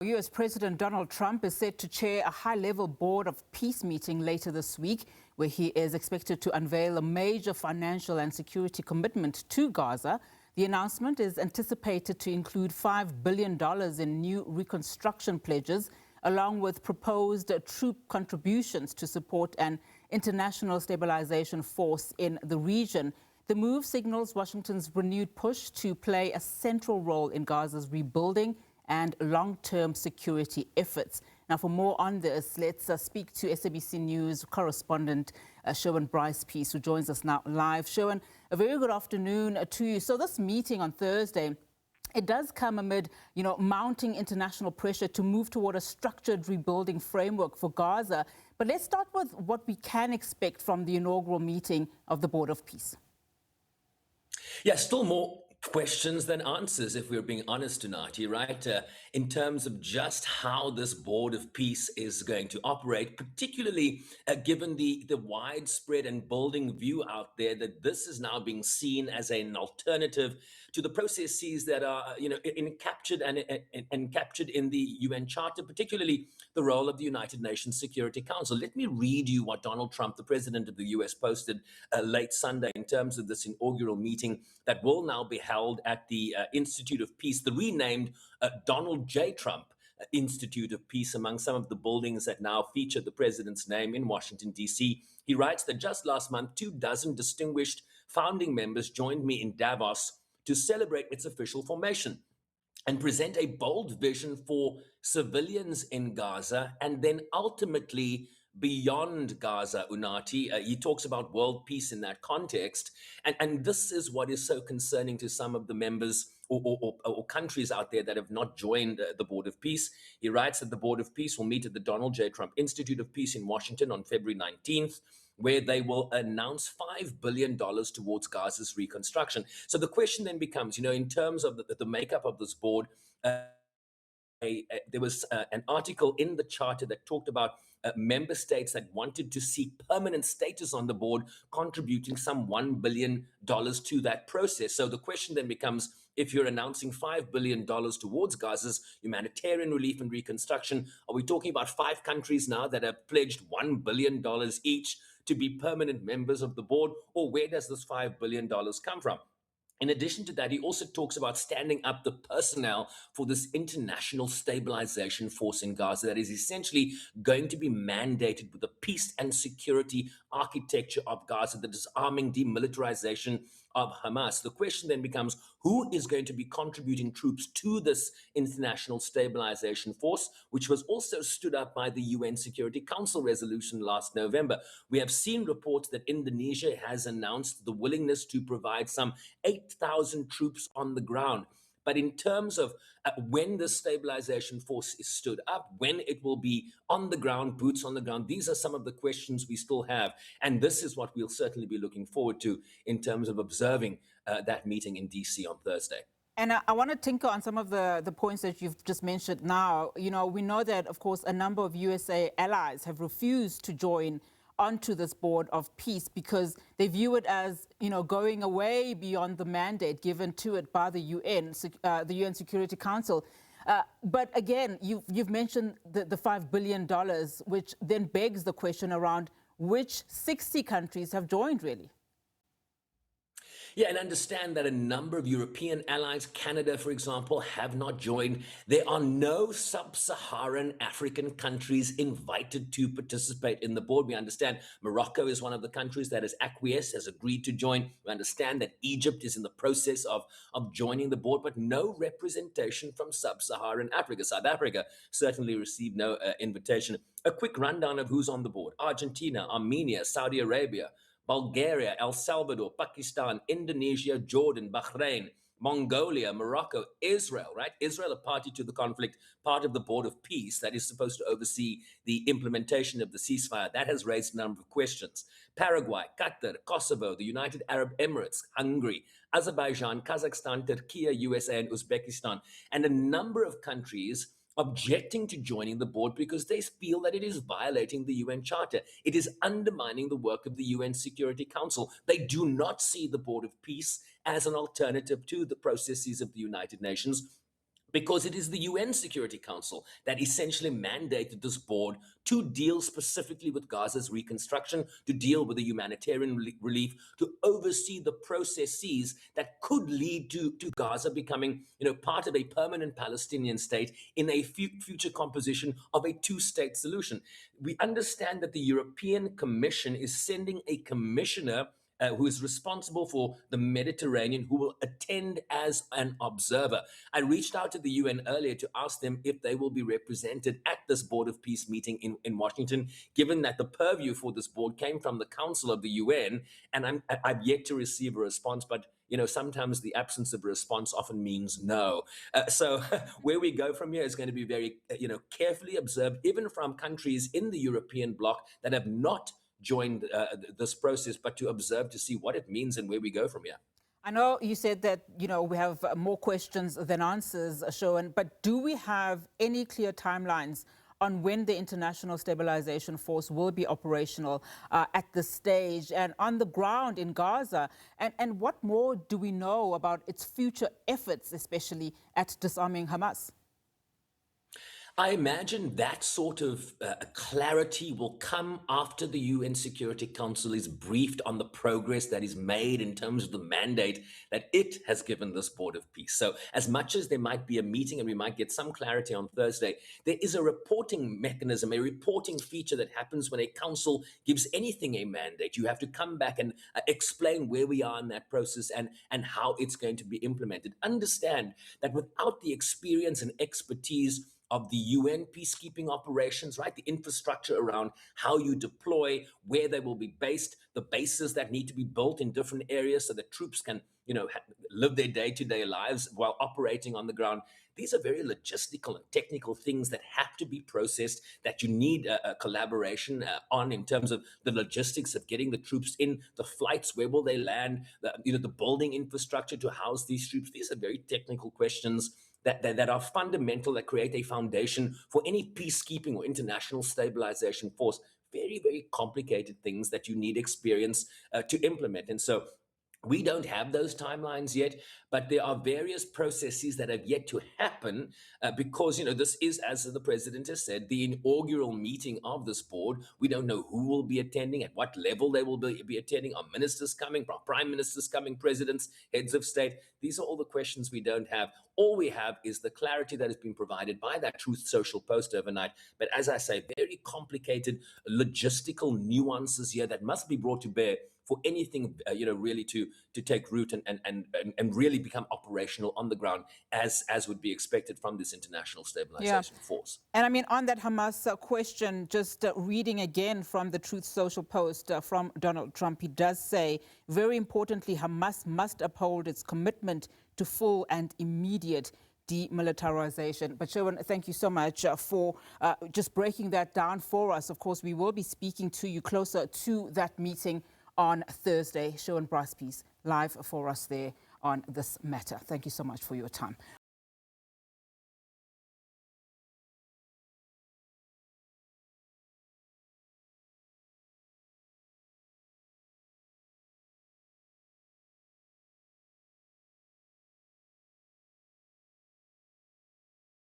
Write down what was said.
U.S. President Donald Trump is set to chair a high-level board of peace meeting later this week, where he is expected to unveil a major financial and security commitment to Gaza. The announcement is anticipated to include $5 billion in new reconstruction pledges, along with proposed troop contributions to support an international stabilization force in the region. The move signals Washington's renewed push to play a central role in Gaza's rebuilding and long-term security efforts. Now, for more on this, let's speak to SABC News Correspondent Sherwin Bryce-Pease, who joins us now live. Sherwin, a very good afternoon to you. So this meeting on Thursday, it does come amid, mounting international pressure to move toward a structured rebuilding framework for Gaza. But let's start with what we can expect from the inaugural meeting of the Board of Peace. Yeah, still more questions than answers, if we're being honest tonight, right? In terms of just how this Board of Peace is going to operate, particularly given the widespread and building view out there that this is now being seen as an alternative to the processes that are, captured and captured in the UN Charter, particularly the role of the United Nations Security Council. Let me read you what Donald Trump, the president of the US, posted late Sunday in terms of this inaugural meeting that will now be held at the Institute of Peace, the renamed Donald J. Trump Institute of Peace, among some of the buildings that now feature the president's name in Washington, D.C. He writes that just last month, 24 distinguished founding members joined me in Davos to celebrate its official formation and present a bold vision for civilians in Gaza and then ultimately beyond Gaza, Unati. He talks about world peace in that context. And this is what is so concerning to some of the members or countries out there that have not joined the Board of Peace. He writes that the Board of Peace will meet at the Donald J. Trump Institute of Peace in Washington on February 19th, where they will announce $5 billion towards Gaza's reconstruction. So the question then becomes, in terms of the makeup of this board, there was an article in the charter that talked about member states that wanted to see permanent status on the board, contributing some $1 billion to that process. So the question then becomes, if you're announcing $5 billion towards Gaza's humanitarian relief and reconstruction, are we talking about 5 countries now that have pledged $1 billion each to be permanent members of the board? Or where does this $5 billion come from? In addition to that, he also talks about standing up the personnel for this international stabilization force in Gaza that is essentially going to be mandated with the peace and security architecture of Gaza, the disarming, demilitarization of Hamas. The question then becomes, who is going to be contributing troops to this international stabilization force, which was also stood up by the UN Security Council resolution last November? We have seen reports that Indonesia has announced the willingness to provide some 8,000 troops on the ground. But in terms of when the stabilization force is stood up, when it will be on the ground, boots on the ground, these are some of the questions we still have. And this is what we'll certainly be looking forward to in terms of observing that meeting in D.C. on Thursday. And I want to tinker on some of the points that you've just mentioned now. We know that, of course, a number of USA allies have refused to join onto this Board of Peace because they view it as, going away beyond the mandate given to it by the UN Security Council. But again, you've mentioned the $5 billion, which then begs the question around which 60 countries have joined, really. Yeah, and understand that a number of European allies, Canada, for example, have not joined. There are no sub-Saharan African countries invited to participate in the board. We understand Morocco is one of the countries that has acquiesced, has agreed to join. We understand that Egypt is in the process of joining the board, but no representation from sub-Saharan Africa. South Africa certainly received no invitation. A quick rundown of who's on the board: Argentina, Armenia, Saudi Arabia, Bulgaria, El Salvador, Pakistan, Indonesia, Jordan, Bahrain, Mongolia, Morocco, Israel, right? Israel, a party to the conflict, part of the Board of Peace that is supposed to oversee the implementation of the ceasefire. That has raised a number of questions. Paraguay, Qatar, Kosovo, the United Arab Emirates, Hungary, Azerbaijan, Kazakhstan, Turkey, USA, and Uzbekistan, and a number of countries objecting to joining the board because they feel that it is violating the UN Charter. It is undermining the work of the UN Security Council. They do not see the Board of Peace as an alternative to the processes of the United Nations. because it is the UN Security Council that essentially mandated this board to deal specifically with Gaza's reconstruction, to deal with the humanitarian relief, to oversee the processes that could lead to Gaza becoming, part of a permanent Palestinian state in a future composition of a two-state solution. We understand that the European Commission is sending a commissioner who is responsible for the Mediterranean, who will attend as an observer. I reached out to the UN earlier to ask them if they will be represented at this Board of Peace meeting in Washington, given that the purview for this board came from the Council of the UN, and I've yet to receive a response, but sometimes the absence of a response often means no. So where we go from here is going to be very, carefully observed, even from countries in the European bloc that have not joined this process, but to observe to see what it means and where we go from here. I know you said that, we have more questions than answers, Sherwin, but do we have any clear timelines on when the International Stabilisation Force will be operational at this stage and on the ground in Gaza? And what more do we know about its future efforts, especially at disarming Hamas? I imagine that sort of clarity will come after the UN Security Council is briefed on the progress that is made in terms of the mandate that it has given this Board of Peace. So as much as there might be a meeting and we might get some clarity on Thursday, there is a reporting mechanism, a reporting feature that happens when a council gives anything a mandate. You have to come back and explain where we are in that process and how it's going to be implemented. Understand that without the experience and expertise of the UN peacekeeping operations, right? The infrastructure around how you deploy, where they will be based, the bases that need to be built in different areas so that troops can, live their day-to-day lives while operating on the ground. These are very logistical and technical things that have to be processed, that you need a collaboration on in terms of the logistics of getting the troops in, the flights, where will they land, the building infrastructure to house these troops. These are very technical questions that are fundamental, that create a foundation for any peacekeeping or international stabilization force. Very, very complicated things that you need experience to implement. And so we don't have those timelines yet, but there are various processes that have yet to happen because, this is, as the president has said, the inaugural meeting of this board. We don't know who will be attending, at what level they will be attending. Are ministers coming, prime ministers coming, presidents, heads of state? These are all the questions we don't have. All we have is the clarity that has been provided by that Truth Social post overnight. But as I say, very complicated logistical nuances here that must be brought to bear for anything, really to take root and really become operational on the ground as would be expected from this international stabilization force. And I mean, on that Hamas question, just reading again from the Truth Social post from Donald Trump, he does say, very importantly, Hamas must uphold its commitment to full and immediate demilitarization. But Sherwin, thank you so much for just breaking that down for us. Of course, we will be speaking to you closer to that meeting on Thursday. Sherwin Bryce-Pease live for us there on this matter. Thank you so much for your time.